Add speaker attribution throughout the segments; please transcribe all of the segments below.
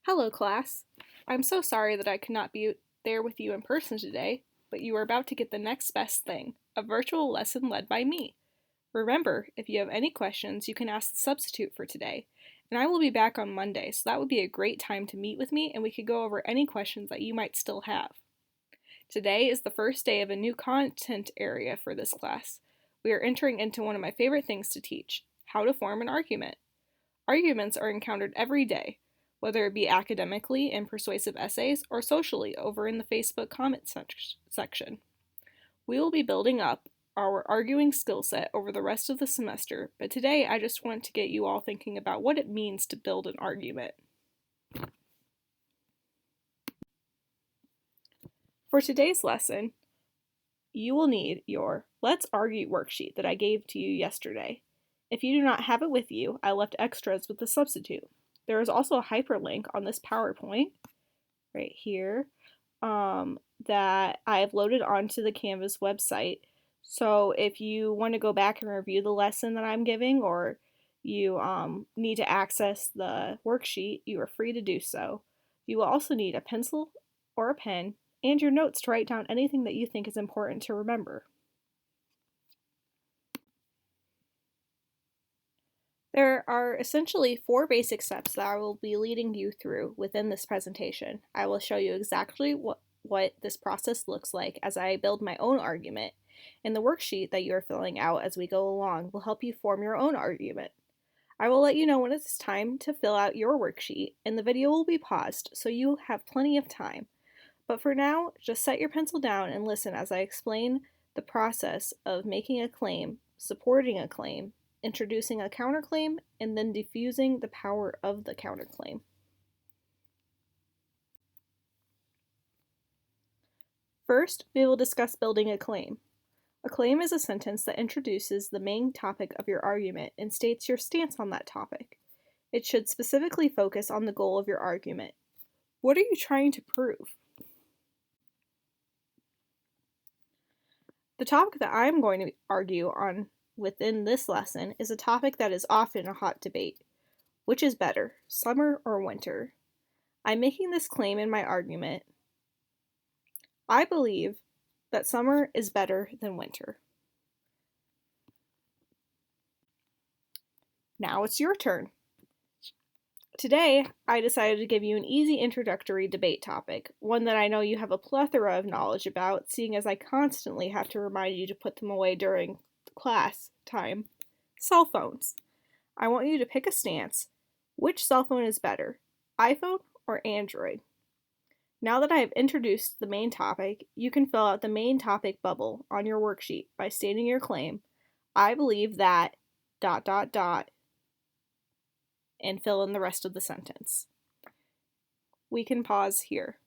Speaker 1: Hello, class. I'm so sorry that I could not be there with you in person today, but you are about to get the next best thing, a virtual lesson led by me. Remember, if you have any questions, you can ask the substitute for today, and I will be back on Monday, so that would be a great time to meet with me and we could go over any questions that you might still have. Today is the first day of a new content area for this class. We are entering into one of my favorite things to teach, how to form an argument. Arguments are encountered every day, whether it be academically in persuasive essays or socially over in the Facebook comment section. We will be building up our arguing skill set over the rest of the semester, but today I just want to get you all thinking about what it means to build an argument. For today's lesson, you will need your Let's Argue worksheet that I gave to you yesterday. If you do not have it with you, I left extras with the substitute. There is also a hyperlink on this PowerPoint right here that I have loaded onto the Canvas website. So if you want to go back and review the lesson that I'm giving, or you need to access the worksheet, you are free to do so. You will also need a pencil or a pen and your notes to write down anything that you think is important to remember. There are essentially 4 basic steps that I will be leading you through within this presentation. I will show you exactly what this process looks like as I build my own argument, and the worksheet that you are filling out as we go along will help you form your own argument. I will let you know when it's time to fill out your worksheet, and the video will be paused so you have plenty of time. But for now, just set your pencil down and listen as I explain the process of making a claim, supporting a claim, introducing a counterclaim, and then diffusing the power of the counterclaim. First, we will discuss building a claim. A claim is a sentence that introduces the main topic of your argument and states your stance on that topic. It should specifically focus on the goal of your argument. What are you trying to prove? The topic that I'm going to argue on within this lesson is a topic that is often a hot debate. Which is better, summer or winter? I'm making this claim in my argument. I believe that summer is better than winter. Now it's your turn. Today, I decided to give you an easy introductory debate topic, one that I know you have a plethora of knowledge about, seeing as I constantly have to remind you to put them away during class time. Cell phones. I want you to pick a stance. Which cell phone is better, iPhone or Android? Now that I have introduced the main topic, you can fill out the main topic bubble on your worksheet by stating your claim. I believe that ... and fill in the rest of the sentence. We can pause here.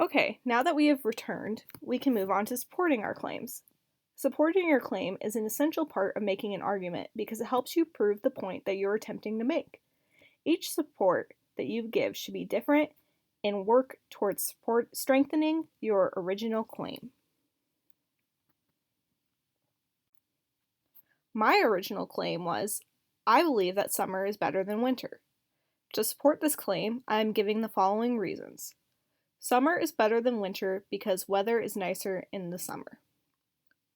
Speaker 1: Okay, now that we have returned, we can move on to supporting our claims. Supporting your claim is an essential part of making an argument because it helps you prove the point that you're attempting to make. Each support that you give should be different and work towards strengthening your original claim. My original claim was, I believe that summer is better than winter. To support this claim, I am giving the following reasons. Summer is better than winter because weather is nicer in the summer.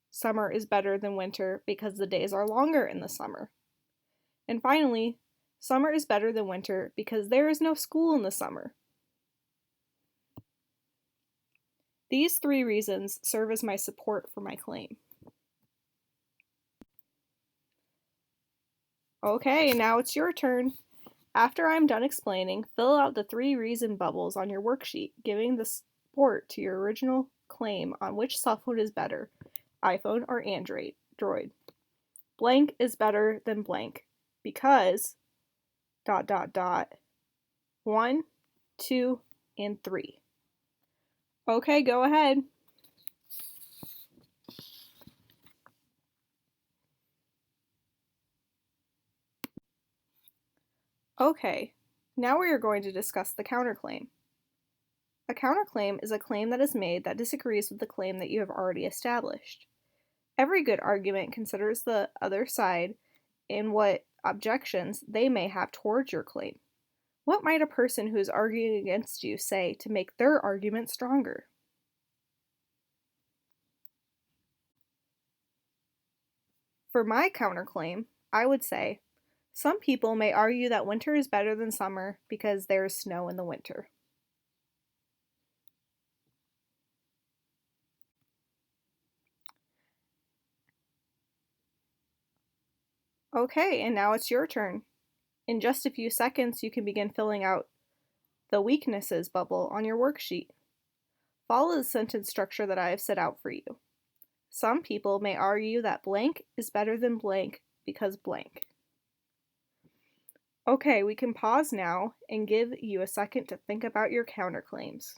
Speaker 1: Summer is better than winter because the days are longer in the summer. And finally, summer is better than winter because there is no school in the summer. These 3 reasons serve as my support for my claim. Okay, now it's your turn. After I'm done explaining, fill out the 3 reason bubbles on your worksheet, giving the support to your original claim on which cell phone is better, iPhone or Android. Blank is better than blank because ... 1, 2, and 3. Okay, go ahead. Okay, now we are going to discuss the counterclaim. A A counterclaim is a claim that is made that disagrees with the claim that you have already established. Every good argument considers the other side and what objections they may have towards your claim. What might a person who is arguing against you say to make their argument stronger? For my counterclaim, I would say, some people may argue that winter is better than summer because there is snow in the winter. Okay, and now it's your turn. In just a few seconds, you can begin filling out the weaknesses bubble on your worksheet. Follow the sentence structure that I have set out for you. Some people may argue that blank is better than blank because blank. Okay, we can pause now and give you a second to think about your counterclaims.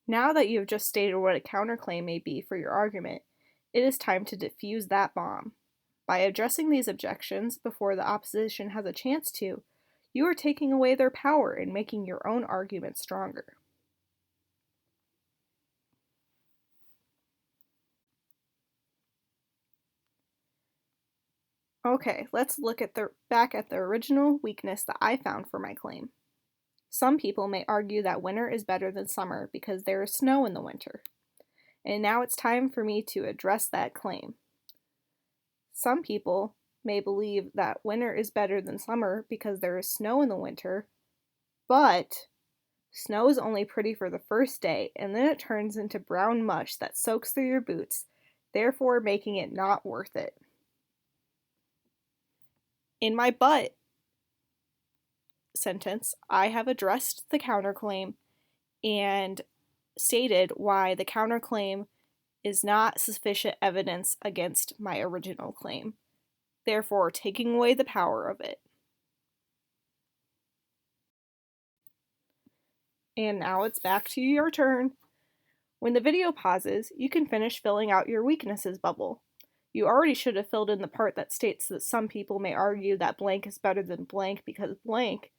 Speaker 1: Now that you have just stated what a counterclaim may be for your argument, it is time to defuse that bomb. By addressing these objections before the opposition has a chance to, you are taking away their power and making your own argument stronger. Okay, let's look back at the original weakness that I found for my claim. Some people may argue that winter is better than summer because there is snow in the winter. And now it's time for me to address that claim. Some people may believe that winter is better than summer because there is snow in the winter, but snow is only pretty for the first day, and then it turns into brown mush that soaks through your boots, therefore making it not worth it. In my but sentence, I have addressed the counterclaim and stated why the counterclaim is not sufficient evidence against my original claim, therefore taking away the power of it. And now it's back to your turn. When the video pauses, you can finish filling out your weaknesses bubble. You already should have filled in the part that states that some people may argue that blank is better than blank because blank,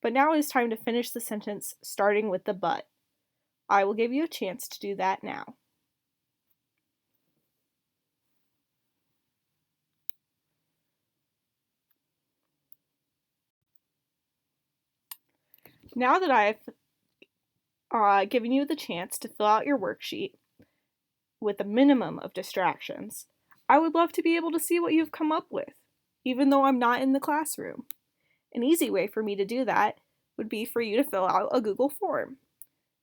Speaker 1: but now it is time to finish the sentence starting with the but. I will give you a chance to do that now. Now that I've given you the chance to fill out your worksheet with a minimum of distractions, I would love to be able to see what you've come up with, even though I'm not in the classroom. An easy way for me to do that would be for you to fill out a Google form.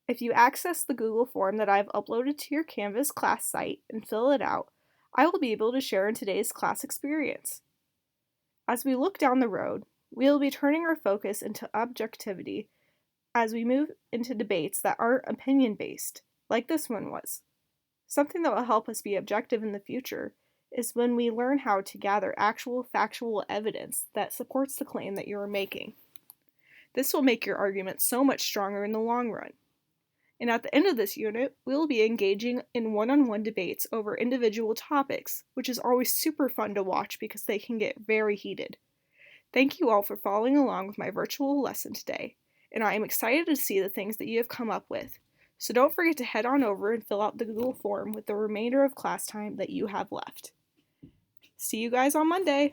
Speaker 1: If you access the Google form that I've uploaded to your Canvas class site and fill it out, I will be able to share in today's class experience. As we look down the road, we will be turning our focus into objectivity as we move into debates that aren't opinion-based, like this one was. Something that will help us be objective in the future is when we learn how to gather actual factual evidence that supports the claim that you are making. This will make your argument so much stronger in the long run. And at the end of this unit, we will be engaging in one-on-one debates over individual topics, which is always super fun to watch because they can get very heated. Thank you all for following along with my virtual lesson today, and I am excited to see the things that you have come up with. So don't forget to head on over and fill out the Google form with the remainder of class time that you have left. See you guys on Monday!